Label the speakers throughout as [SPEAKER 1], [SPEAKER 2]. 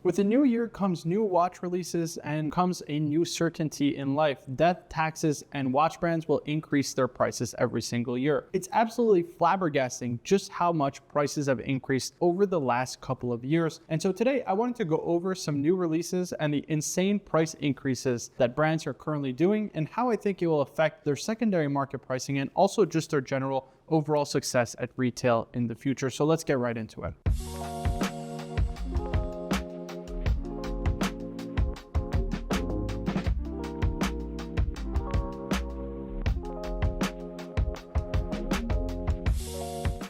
[SPEAKER 1] With the new year comes new watch releases and comes a new certainty in life. Death, taxes, and watch brands will increase their prices every single year. It's absolutely flabbergasting just how much prices have increased over the last couple of years. And so today I wanted to go over some new releases and the insane price increases that brands are currently doing and how I think it will affect their secondary market pricing and also just their general overall success at retail in the future. So let's get right into it.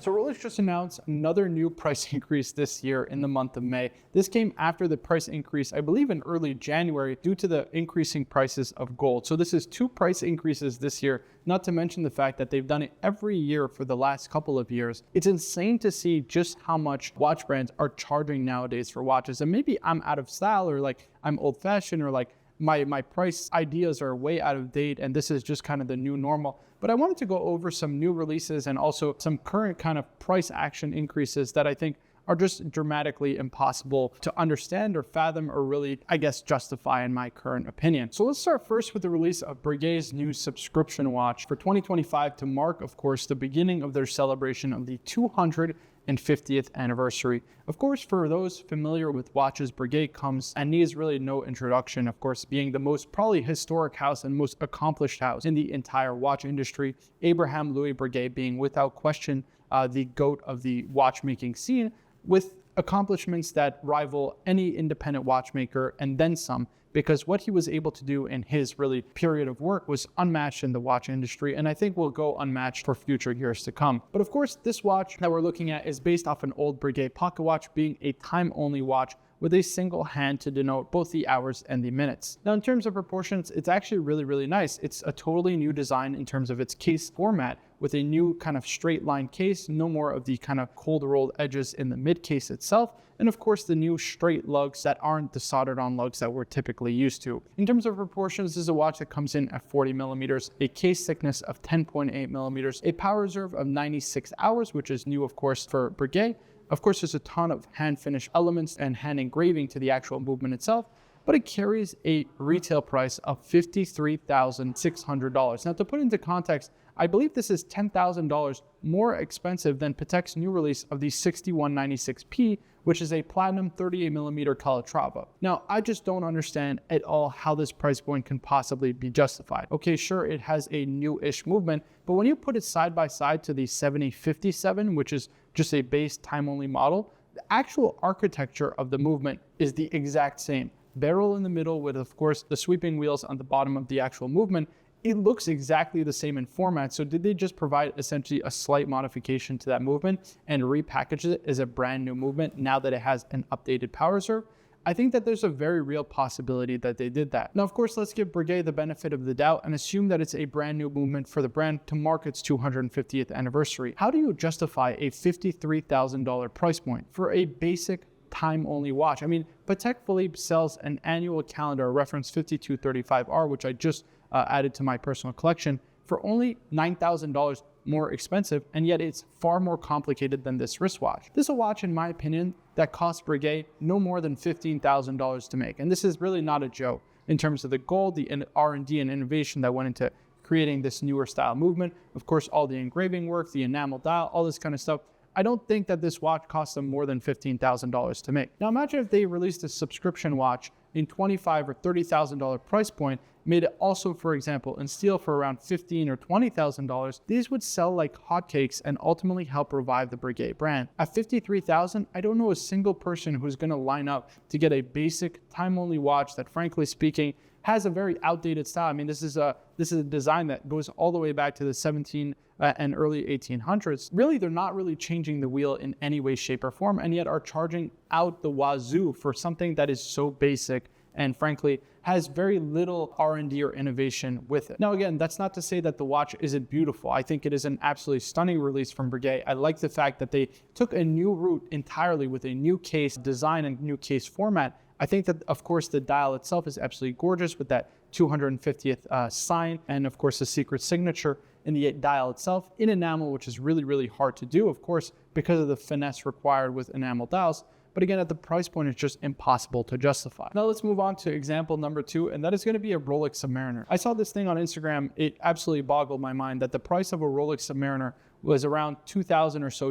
[SPEAKER 1] So Rolex just announced another new price increase this year in the month of May. This came after the price increase, I believe in early January, due to the increasing prices of gold. So this is two price increases this year, not to mention the fact that they've done it every year for the last couple of years. It's insane to see just how much watch brands are charging nowadays for watches. And maybe I'm out of style or like I'm old fashioned or like my price ideas are way out of date and this is just kind of the new normal. But I wanted to go over some new releases and also some current kind of price action increases that I think are just dramatically impossible to understand or fathom or really, I guess, justify in my current opinion. So let's start first with the release of Breguet's new subscription watch for 2025 to mark, of course, the beginning of their celebration of the 250th anniversary. Of course, for those familiar with watches, Breguet comes and needs really no introduction, of course, being the most probably historic house and most accomplished house in the entire watch industry. Abraham Louis Breguet being without question the GOAT of the watchmaking scene, with accomplishments that rival any independent watchmaker and then some, because what he was able to do in his really period of work was unmatched in the watch industry, and I think will go unmatched for future years to come. But of course, this watch that we're looking at is based off an old Breguet pocket watch, being a time-only watch with a single hand to denote both the hours and the minutes. Now, in terms of proportions, it's actually really, really nice. It's a totally new design in terms of its case format, with a new kind of straight line case, no more of the kind of cold rolled edges in the mid case itself, and of course the new straight lugs that aren't the soldered on lugs that we're typically used to. In terms of proportions, this is a watch that comes in at 40 millimeters, a case thickness of 10.8 millimeters, a power reserve of 96 hours, which is new of course for Breguet. Of course, there's a ton of hand finished elements and hand engraving to the actual movement itself, but it carries a retail price of $53,600. Now, to put into context, I believe this is $10,000 more expensive than Patek's new release of the 6196P, which is a platinum 38 millimeter Calatrava. Now, I just don't understand at all how this price point can possibly be justified. Okay, sure, it has a new-ish movement, but when you put it side by side to the 7057, which is just a base time-only model, the actual architecture of the movement is the exact same. Barrel in the middle with, of course, the sweeping wheels on the bottom of the actual movement. It looks exactly the same in format. So did they just provide essentially a slight modification to that movement and repackage it as a brand new movement now that it has an updated power reserve? I think that there's a very real possibility that they did that. Now, of course, let's give Breguet the benefit of the doubt and assume that it's a brand new movement for the brand to mark its 250th anniversary. How do you justify a $53,000 price point for a basic time-only watch? I mean, Patek Philippe sells an annual calendar reference 5235R, which I just added to my personal collection, for only $9,000 more expensive, and yet it's far more complicated than this wristwatch. This is a watch, in my opinion, that costs Breguet no more than $15,000 to make, and this is really not a joke in terms of the gold, the R&D and innovation that went into creating this newer style movement. Of course, all the engraving work, the enamel dial, all this kind of stuff. I don't think that this watch costs them more than $15,000 to make. Now imagine if they released a subscription watch in $25,000 or $30,000 price point, made it also, for example, in steel for around $15,000 or $20,000. These would sell like hotcakes and ultimately help revive the Breguet brand. At $53,000, I don't know a single person who's going to line up to get a basic time-only watch that, frankly speaking, has a very outdated style. I mean, this is a design that goes all the way back to the 17 and early 1800s. Really, they're not really changing the wheel in any way, shape, or form, and yet are charging out the wazoo for something that is so basic and frankly has very little R&D or innovation with it. Now again, that's not to say that the watch isn't beautiful. I think it is an absolutely stunning release from Breguet. I like the fact that they took a new route entirely with a new case design and new case format. I think that, of course, the dial itself is absolutely gorgeous with that 250th sign and, of course, the secret signature in the dial itself in enamel, which is really, really hard to do, of course, because of the finesse required with enamel dials. But again, at the price point, it's just impossible to justify. Now let's move on to example number 2, and that is going to be a Rolex Submariner. I saw this thing on Instagram. It absolutely boggled my mind that the price of a Rolex Submariner was around $2,000 or so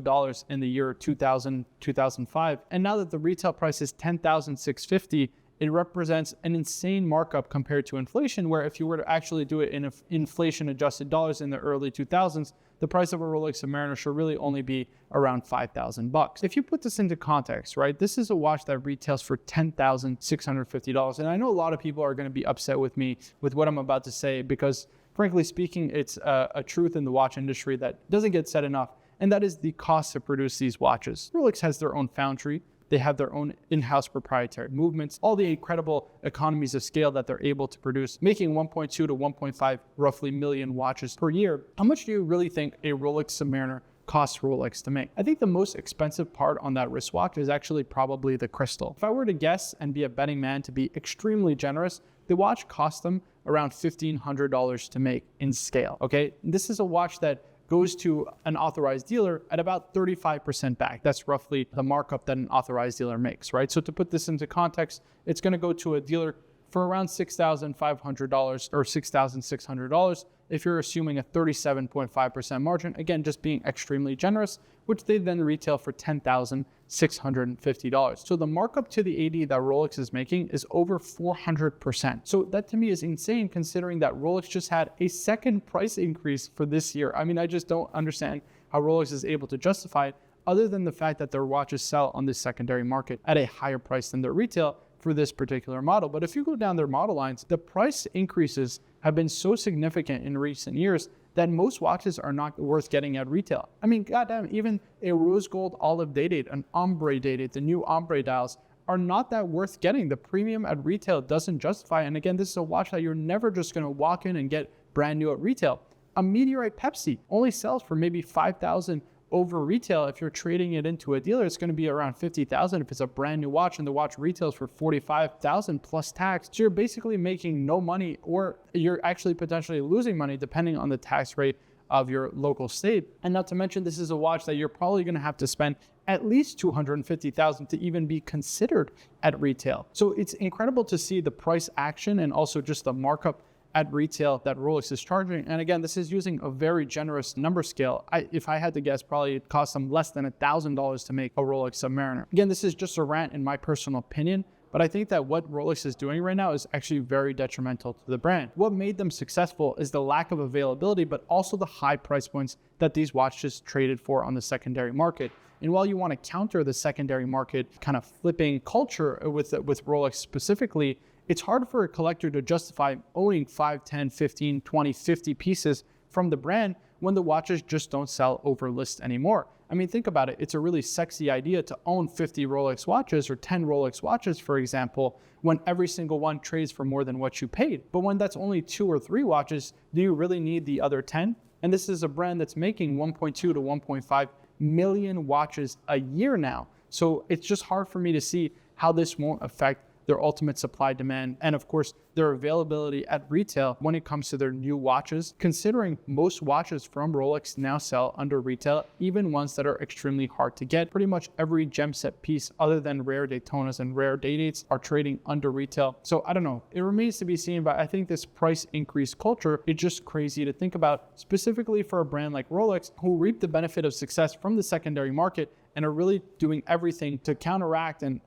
[SPEAKER 1] in the year 2000, 2005. And now that the retail price is $10,650, it represents an insane markup compared to inflation, where if you were to actually do it in inflation adjusted dollars in the early 2000s, the price of a Rolex Submariner should really only be around $5,000. If you put this into context, right, this is a watch that retails for $10,650. And I know a lot of people are going to be upset with me with what I'm about to say, because frankly speaking, it's a truth in the watch industry that doesn't get said enough, and that is the cost to produce these watches. Rolex has their own foundry. They have their own in-house proprietary movements, all the incredible economies of scale that they're able to produce, making 1.2 to 1.5 roughly million watches per year. How much do you really think a Rolex Submariner costs Rolex to make? I think the most expensive part on that wristwatch is actually probably the crystal. If I were to guess and be a betting man to be extremely generous, the watch cost them around $1,500 to make in scale, okay? This is a watch that goes to an authorized dealer at about 35% back. That's roughly the markup that an authorized dealer makes, right? So to put this into context, it's gonna go to a dealer for around $6,500 or $6,600 if you're assuming a 37.5% margin, again, just being extremely generous, which they then retail for $10,650. So the markup to the 80 that Rolex is making is over 400%. So that to me is insane, considering that Rolex just had a second price increase for this year. I mean, I just don't understand how Rolex is able to justify it, other than the fact that their watches sell on this secondary market at a higher price than their retail for this particular model. But if you go down their model lines, the price increases have been so significant in recent years that most watches are not worth getting at retail. I mean, goddamn, even a rose gold olive day-date, an ombre day-date, the new ombre dials are not that worth getting. The premium at retail doesn't justify. And again, this is a watch that you're never just gonna walk in and get brand new at retail. A Meteorite Pepsi only sells for maybe $5,000 over retail. If you're trading it into a dealer, it's going to be around $50,000 if it's a brand new watch, and the watch retails for $45,000 plus tax. So you're basically making no money, or you're actually potentially losing money depending on the tax rate of your local state. And not to mention, this is a watch that you're probably going to have to spend at least $250,000 to even be considered at retail. So it's incredible to see the price action and also just the markup at retail that Rolex is charging. And again, this is using a very generous number scale. If I had to guess, probably it costs them less than $1,000 to make a Rolex Submariner. Again, this is just a rant in my personal opinion, but I think that what Rolex is doing right now is actually very detrimental to the brand. What made them successful is the lack of availability, but also the high price points that these watches traded for on the secondary market. And while you want to counter the secondary market kind of flipping culture with Rolex specifically, it's hard for a collector to justify owning 5, 10, 15, 20, 50 pieces from the brand when the watches just don't sell over list anymore. I mean, think about it. It's a really sexy idea to own 50 Rolex watches or 10 Rolex watches, for example, when every single one trades for more than what you paid. But when that's only 2 or 3 watches, do you really need the other 10? And this is a brand that's making 1.2 to 1.5 million watches a year now. So it's just hard for me to see how this won't affect their ultimate supply demand, and of course their availability at retail when it comes to their new watches, considering most watches from Rolex now sell under retail, even ones that are extremely hard to get. Pretty much every gem set piece other than rare Daytonas and rare day-dates are trading under retail. So I don't know, it remains to be seen, but I think this price increase culture is just crazy to think about, specifically for a brand like Rolex, who reap the benefit of success from the secondary market and are really doing everything to counteract and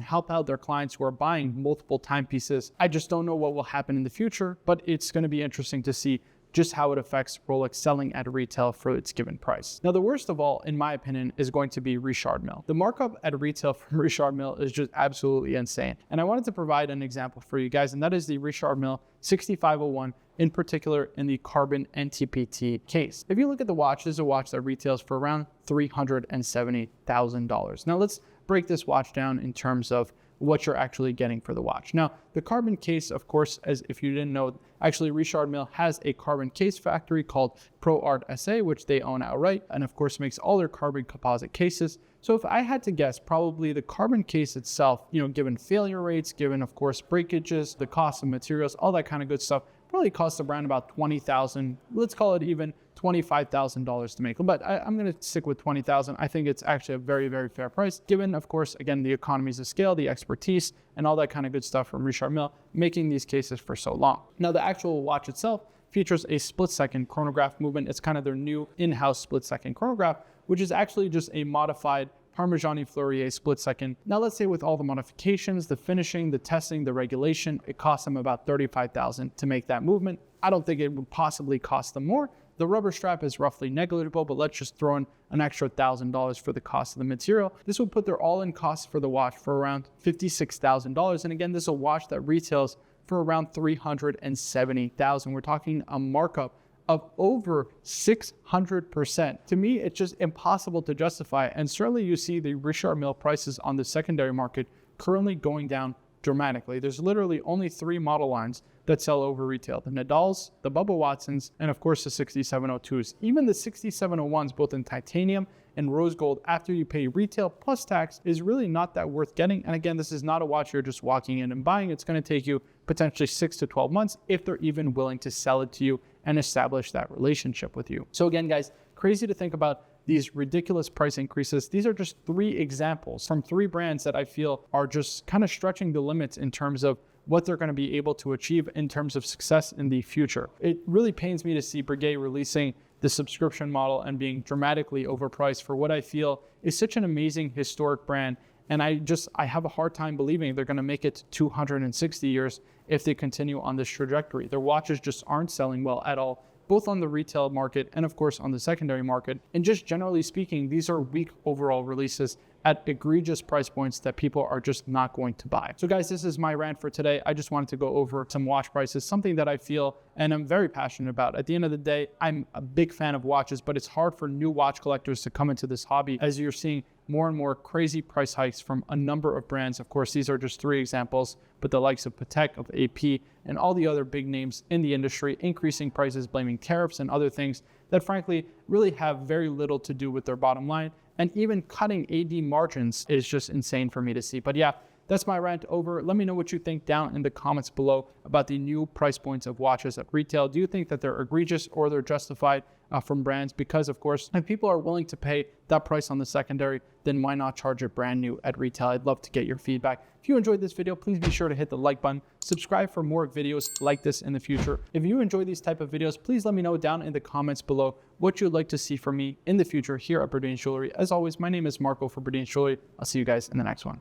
[SPEAKER 1] help out their clients who are buying multiple timepieces. I just don't know what will happen in the future, but it's going to be interesting to see just how it affects Rolex selling at retail for its given price. Now, the worst of all, in my opinion, is going to be Richard Mille. The markup at retail from Richard Mille is just absolutely insane. And I wanted to provide an example for you guys, and that is the Richard Mille 6501, in particular in the carbon NTPT case. If you look at the watch, this is a watch that retails for around $370,000. Now let's break this watch down in terms of what you're actually getting for the watch. Now, the carbon case, of course, as if you didn't know, actually Richard Mille has a carbon case factory called ProArt SA, which they own outright, and of course makes all their carbon composite cases. So if I had to guess, probably the carbon case itself, given failure rates, given of course breakages, the cost of materials, all that kind of good stuff, probably costs the brand about $20,000, let's call it even $25,000 to make. But I'm going to stick with $20,000. I think it's actually a very, very fair price, given, of course, again, the economies of scale, the expertise, and all that kind of good stuff from Richard Mille, making these cases for so long. Now, the actual watch itself features a split-second chronograph movement. It's kind of their new in-house split-second chronograph, which is actually just a modified Parmigiani Fleurier split second. Now, let's say with all the modifications, the finishing, the testing, the regulation, it costs them about $35,000 to make that movement. I don't think it would possibly cost them more. The rubber strap is roughly negligible, but let's just throw in an extra $1,000 for the cost of the material. This would put their all-in cost for the watch for around $56,000. And again, this is a watch that retails for around $370,000. We're talking a markup of over 600%. To me, it's just impossible to justify. And certainly you see the Richard Mille prices on the secondary market currently going down dramatically. There's literally only 3 model lines that sell over retail: the Nadals, the Bubba Watsons, and of course the 6702s. Even the 6701s, both in titanium and rose gold, after you pay retail plus tax, is really not that worth getting. And again, this is not a watch you're just walking in and buying. It's going to take you potentially 6 to 12 months if they're even willing to sell it to you and establish that relationship with you. So again, guys, crazy to think about these ridiculous price increases. These are just 3 examples from 3 brands that I feel are just kind of stretching the limits in terms of what they're going to be able to achieve in terms of success in the future. It really pains me to see Breguet releasing the subscription model and being dramatically overpriced for what I feel is such an amazing historic brand. And I have a hard time believing they're going to make it to 260 years if they continue on this trajectory. Their watches just aren't selling well at all, both on the retail market and of course on the secondary market. And just generally speaking, these are weak overall releases at egregious price points that people are just not going to buy. So guys, this is my rant for today. I just wanted to go over some watch prices, something that I feel and I'm very passionate about. At the end of the day, I'm a big fan of watches, but it's hard for new watch collectors to come into this hobby as you're seeing more and more crazy price hikes from a number of brands. Of course, these are just 3 examples, but the likes of Patek, of AP, and all the other big names in the industry, increasing prices, blaming tariffs and other things that frankly really have very little to do with their bottom line. And even cutting AD margins is just insane for me to see. But yeah, that's my rant over. Let me know what you think down in the comments below about the new price points of watches at retail. Do you think that they're egregious or they're justified from brands? Because of course, if people are willing to pay that price on the secondary, then why not charge it brand new at retail? I'd love to get your feedback. If you enjoyed this video, please be sure to hit the like button, subscribe for more videos like this in the future. If you enjoy these type of videos, please let me know down in the comments below what you'd like to see from me in the future here at Breguet Jewelry. As always, my name is Marco for Breguet Jewelry. I'll see you guys in the next one.